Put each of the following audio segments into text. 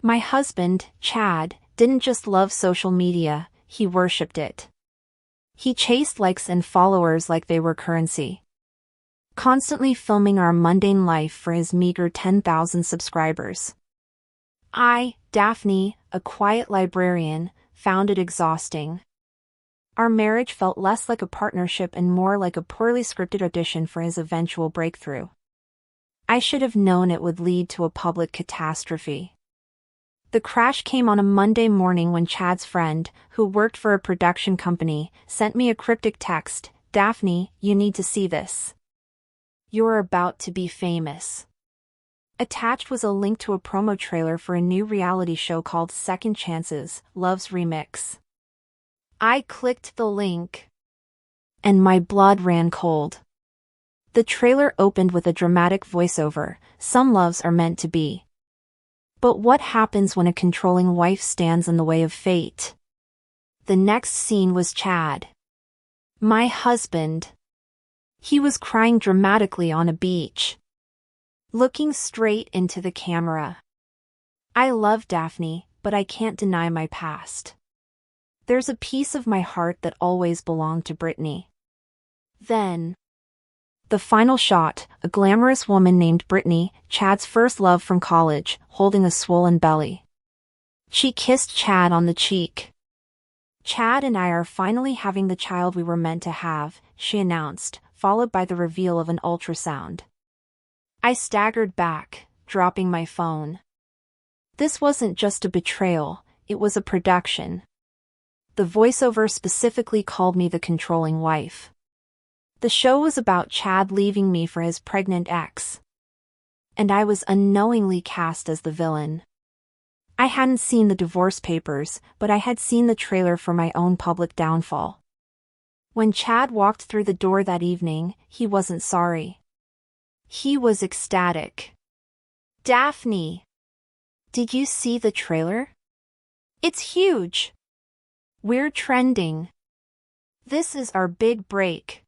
My husband, Chad, didn't just love social media, he worshipped it. He chased likes and followers like they were currency, constantly filming our mundane life for his meager 10,000 subscribers. I, Daphne, a quiet librarian, found it exhausting. Our marriage felt less like a partnership and more like a poorly scripted audition for his eventual breakthrough. I should have known it would lead to a public catastrophe. The crash came on a Monday morning when Chad's friend, who worked for a production company, sent me a cryptic text. "Daphne, you need to see this. You're about to be famous." Attached was a link to a promo trailer for a new reality show called Second Chances, Love's Remix. I clicked the link, and my blood ran cold. The trailer opened with a dramatic voiceover. "Some loves are meant to be. But what happens when a controlling wife stands in the way of fate?" The next scene was Chad, my husband. He was crying dramatically on a beach, looking straight into the camera. "I love Daphne, but I can't deny my past. There's a piece of my heart that always belonged to Brittany." Then, the final shot, a glamorous woman named Brittany, Chad's first love from college, holding a swollen belly. She kissed Chad on the cheek. "Chad and I are finally having the child we were meant to have," she announced, followed by the reveal of an ultrasound. I staggered back, dropping my phone. This wasn't just a betrayal, it was a production. The voiceover specifically called me the controlling wife. The show was about Chad leaving me for his pregnant ex. And I was unknowingly cast as the villain. I hadn't seen the divorce papers, but I had seen the trailer for my own public downfall. When Chad walked through the door that evening, he wasn't sorry. He was ecstatic. "Daphne, did you see the trailer? It's huge. We're trending. This is our big break,"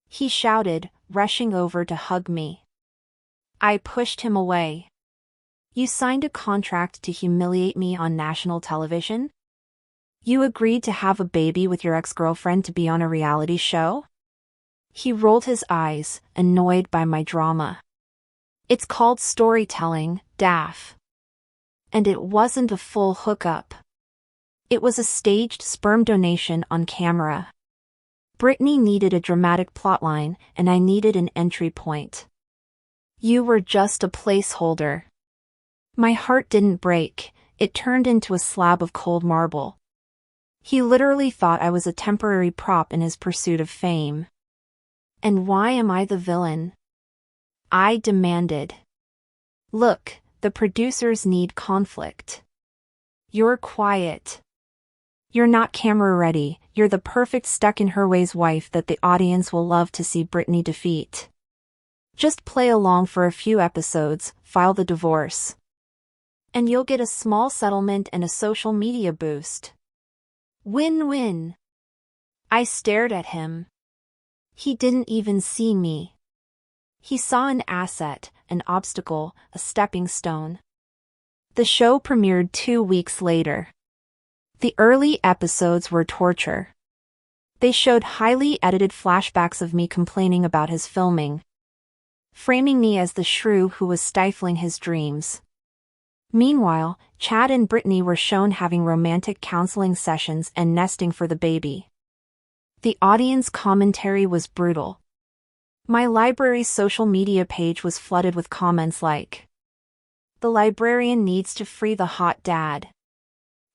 he shouted, rushing over to hug me. I pushed him away. "You signed a contract to humiliate me on national television? You agreed to have a baby with your ex-girlfriend to be on a reality show?" He rolled his eyes, annoyed by my drama. "It's called storytelling, Daph. And it wasn't a full hookup. It was a staged sperm donation on camera. Brittany needed a dramatic plotline, and I needed an entry point. You were just a placeholder." My heart didn't break, it turned into a slab of cold marble. He literally thought I was a temporary prop in his pursuit of fame. And why am I the villain? I demanded. "Look, the producers need conflict. You're quiet. You're not camera ready, you're the perfect stuck-in-her-ways wife that the audience will love to see Brittany defeat. Just play along for a few episodes, file the divorce. And you'll get a small settlement and a social media boost. Win-win." I stared at him. He didn't even see me. He saw an asset, an obstacle, a stepping stone. The show premiered 2 weeks later. The early episodes were torture. They showed highly edited flashbacks of me complaining about his filming, framing me as the shrew who was stifling his dreams. Meanwhile, Chad and Brittany were shown having romantic counseling sessions and nesting for the baby. The audience commentary was brutal. My library's social media page was flooded with comments like, "The librarian needs to free the hot dad.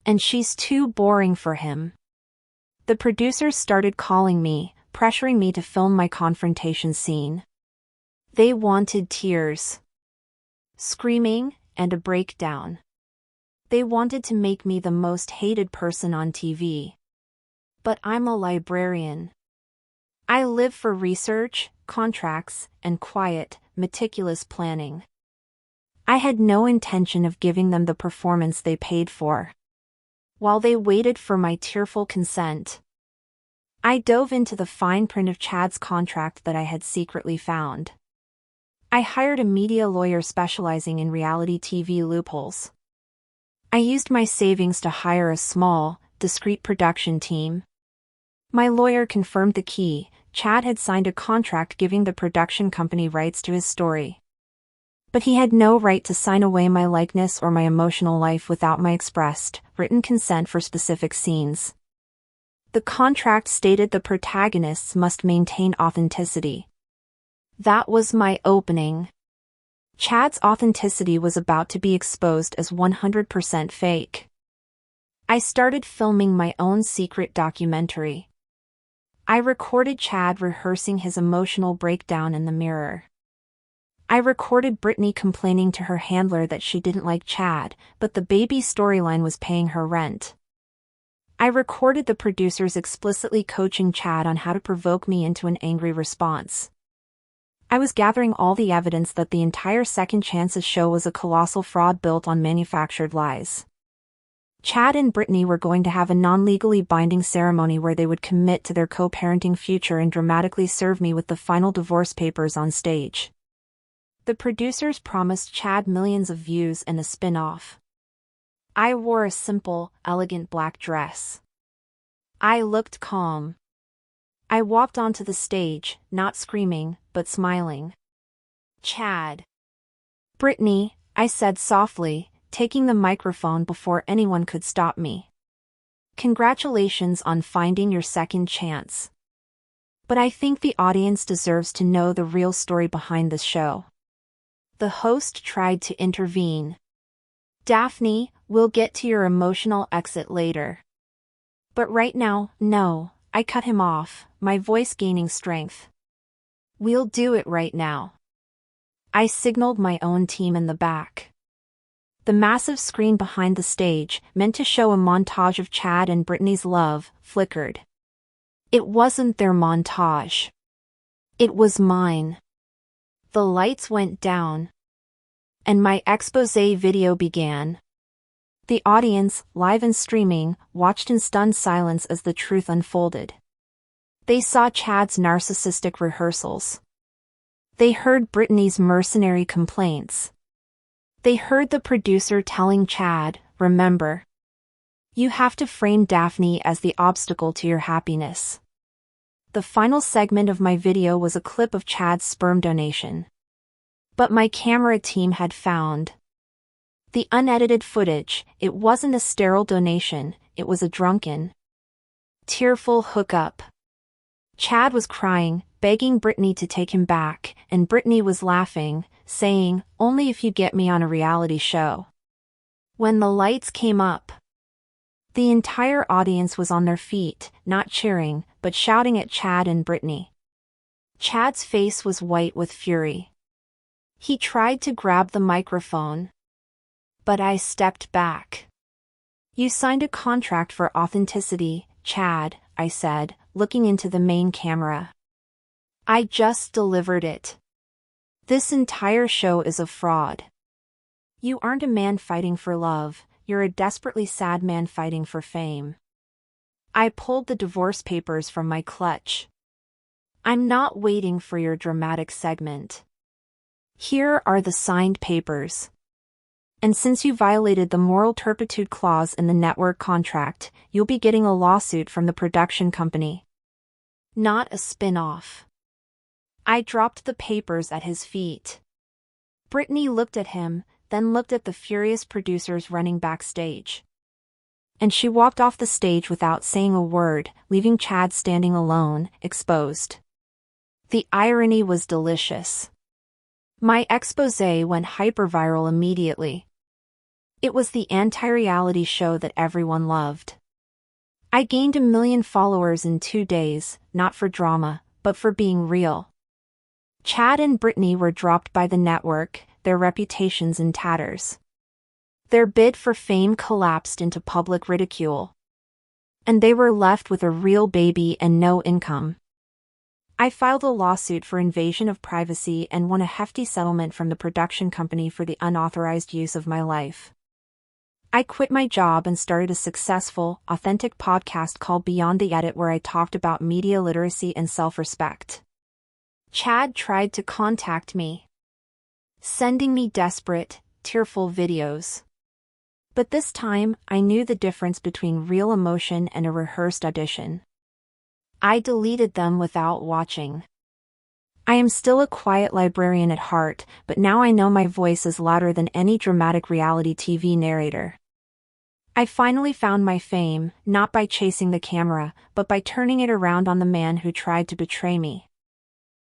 And she's too boring for him." The producers started calling me, pressuring me to film my confrontation scene. They wanted tears, screaming, and a breakdown. They wanted to make me the most hated person on TV. But I'm a librarian. I live for research, contracts, and quiet, meticulous planning. I had no intention of giving them the performance they paid for. While they waited for my tearful consent, I dove into the fine print of Chad's contract that I had secretly found. I hired a media lawyer specializing in reality TV loopholes. I used my savings to hire a small, discreet production team. My lawyer confirmed the key. Chad had signed a contract giving the production company rights to his story. But he had no right to sign away my likeness or my emotional life without my expressed, written consent for specific scenes. The contract stated the protagonists must maintain authenticity. That was my opening. Chad's authenticity was about to be exposed as 100% fake. I started filming my own secret documentary. I recorded Chad rehearsing his emotional breakdown in the mirror. I recorded Brittany complaining to her handler that she didn't like Chad, but the baby storyline was paying her rent. I recorded the producers explicitly coaching Chad on how to provoke me into an angry response. I was gathering all the evidence that the entire Second Chances show was a colossal fraud built on manufactured lies. Chad and Brittany were going to have a non-legally binding ceremony where they would commit to their co-parenting future and dramatically serve me with the final divorce papers on stage. The producers promised Chad millions of views and a spin-off. I wore a simple, elegant black dress. I looked calm. I walked onto the stage, not screaming, but smiling. Chad. Brittany, I said softly, taking the microphone before anyone could stop me. Congratulations on finding your second chance. But I think the audience deserves to know the real story behind this show. The host tried to intervene. Daphne, we'll get to your emotional exit later. But right now, no, I cut him off, my voice gaining strength. We'll do it right now. I signaled my own team in the back. The massive screen behind the stage, meant to show a montage of Chad and Brittany's love, flickered. It wasn't their montage. It was mine. The lights went down. And my exposé video began. The audience, live and streaming, watched in stunned silence as the truth unfolded. They saw Chad's narcissistic rehearsals. They heard Brittany's mercenary complaints. They heard the producer telling Chad, remember, you have to frame Daphne as the obstacle to your happiness. The final segment of my video was a clip of Chad's sperm donation. But my camera team had found the unedited footage. It wasn't a sterile donation, it was a drunken, tearful hookup. Chad was crying, begging Brittany to take him back, and Brittany was laughing, saying, only if you get me on a reality show. When the lights came up, the entire audience was on their feet, not cheering, but shouting at Chad and Brittany. Chad's face was white with fury. He tried to grab the microphone. But I stepped back. You signed a contract for authenticity, Chad, I said, looking into the main camera. I just delivered it. This entire show is a fraud. You aren't a man fighting for love, you're a desperately sad man fighting for fame. I pulled the divorce papers from my clutch. I'm not waiting for your dramatic segment. Here are the signed papers. And since you violated the moral turpitude clause in the network contract, you'll be getting a lawsuit from the production company. Not a spin-off. I dropped the papers at his feet. Brittany looked at him, then looked at the furious producers running backstage. And she walked off the stage without saying a word, leaving Chad standing alone, exposed. The irony was delicious. My exposé went hyperviral immediately. It was the anti-reality show that everyone loved. I gained 1 million followers in 2 days, not for drama, but for being real. Chad and Brittany were dropped by the network, their reputations in tatters. Their bid for fame collapsed into public ridicule. And they were left with a real baby and no income. I filed a lawsuit for invasion of privacy and won a hefty settlement from the production company for the unauthorized use of my life. I quit my job and started a successful, authentic podcast called Beyond the Edit where I talked about media literacy and self-respect. Chad tried to contact me, sending me desperate, tearful videos. But this time, I knew the difference between real emotion and a rehearsed audition. I deleted them without watching. I am still a quiet librarian at heart, but now I know my voice is louder than any dramatic reality TV narrator. I finally found my fame, not by chasing the camera, but by turning it around on the man who tried to betray me.